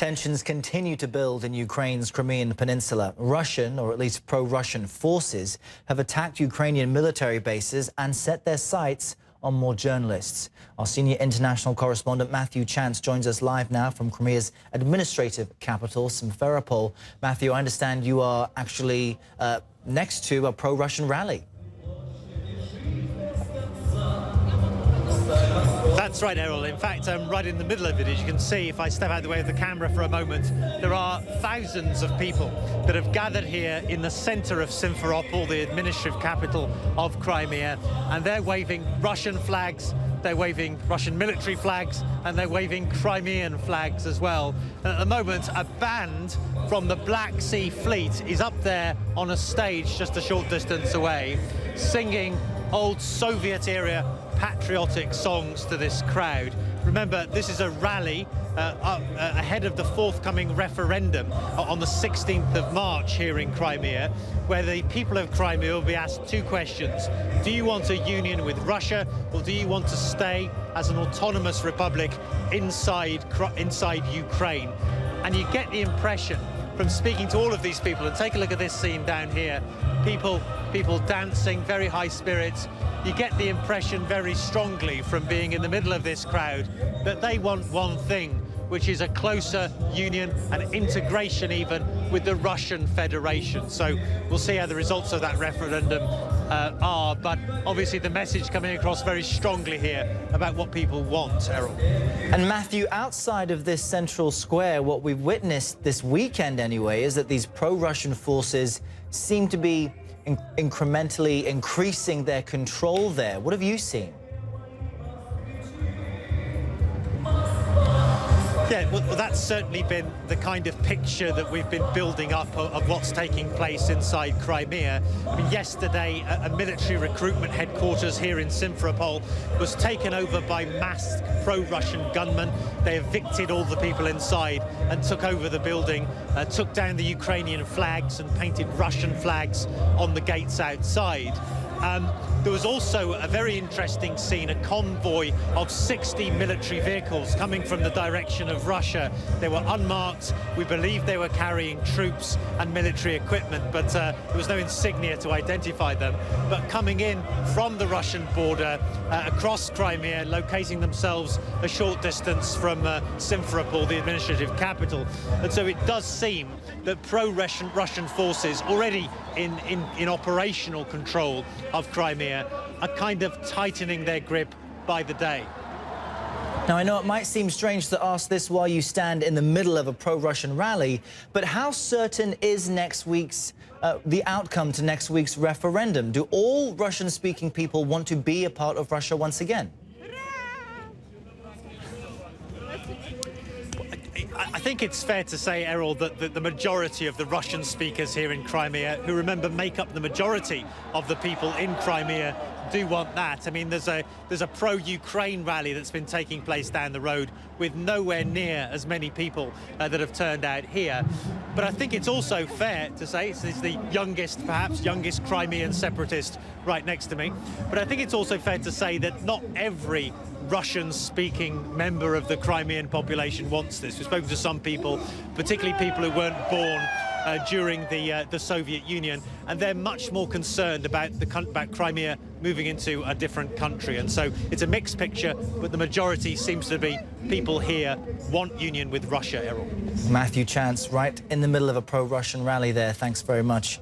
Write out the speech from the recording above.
Tensions continue to build in Ukraine's Crimean Peninsula. Russian, or at least pro-Russian forces, have attacked Ukrainian military bases and set their sights on more journalists. Our senior international correspondent Matthew Chance joins us live now from Crimea's administrative capital, Simferopol. Matthew, I understand you are actually next to a pro-Russian rally. That's right, Errol. In fact, I'm right in the middle of it. As you can see, if I step out of the way of the camera for a moment, there are thousands of people that have gathered here in the center of Simferopol, the administrative capital of Crimea, and they're waving Russian flags, they're waving Russian military flags, and they're waving Crimean flags as well. And at the moment, a band from the Black Sea Fleet is up there on a stage just a short distance away, singing old Soviet-era patriotic songs to this crowd. Remember, this is a rally ahead of the forthcoming referendum on the 16th of March here in Crimea, where the people of Crimea will be asked two questions. Do you want a union with Russia, or do you want to stay as an autonomous republic inside Ukraine? And you get the impression from speaking to all of these people, and take a look at this scene down here, people dancing, very high spirits. You get the impression very strongly from being in the middle of this crowd that they want one thing, which is a closer union and integration even with the Russian Federation. So we'll see how the results of that referendum are, but obviously the message coming across very strongly here about what people want, Errol. And Matthew, outside of this central square, what we've witnessed this weekend anyway is that these pro-Russian forces seem to be incrementally increasing their control there. What have you seen? Yeah, well, that's certainly been the kind of picture that we've been building up of what's taking place inside Crimea. I mean, yesterday, a military recruitment headquarters here in Simferopol was taken over by masked pro-Russian gunmen. They evicted all the people inside and took over the building, took down the Ukrainian flags and painted Russian flags on the gates outside. There was also a very interesting scene, a convoy of 60 military vehicles coming from the direction of Russia. They were unmarked. We believe they were carrying troops and military equipment, but there was no insignia to identify them. But coming in from the Russian border across Crimea, locating themselves a short distance from Simferopol, the administrative capital. And so it does seem that pro-Russian forces already in operational control of Crimea are kind of tightening their grip by the day. Now, I know it might seem strange to ask this while you stand in the middle of a pro-Russian rally, but how certain is the outcome to next week's referendum? Do all Russian-speaking people want to be a part of Russia once again? I think it's fair to say, Errol, that the majority of the Russian speakers here in Crimea, who remember make up the majority of the people in Crimea, do want that. I mean, there's a pro-Ukraine rally that's been taking place down the road with nowhere near as many people that have turned out here. But I think it's also fair to say, it's the perhaps youngest Crimean separatist right next to me, but I think it's also fair to say that not every Russian-speaking member of the Crimean population wants this. We've spoken to some people, particularly people who weren't born during the Soviet Union, and they're much more concerned about Crimea moving into a different country. And so it's a mixed picture, but the majority seems to be people here want union with Russia, Errol. Matthew Chance, right in the middle of a pro-Russian rally there. Thanks very much.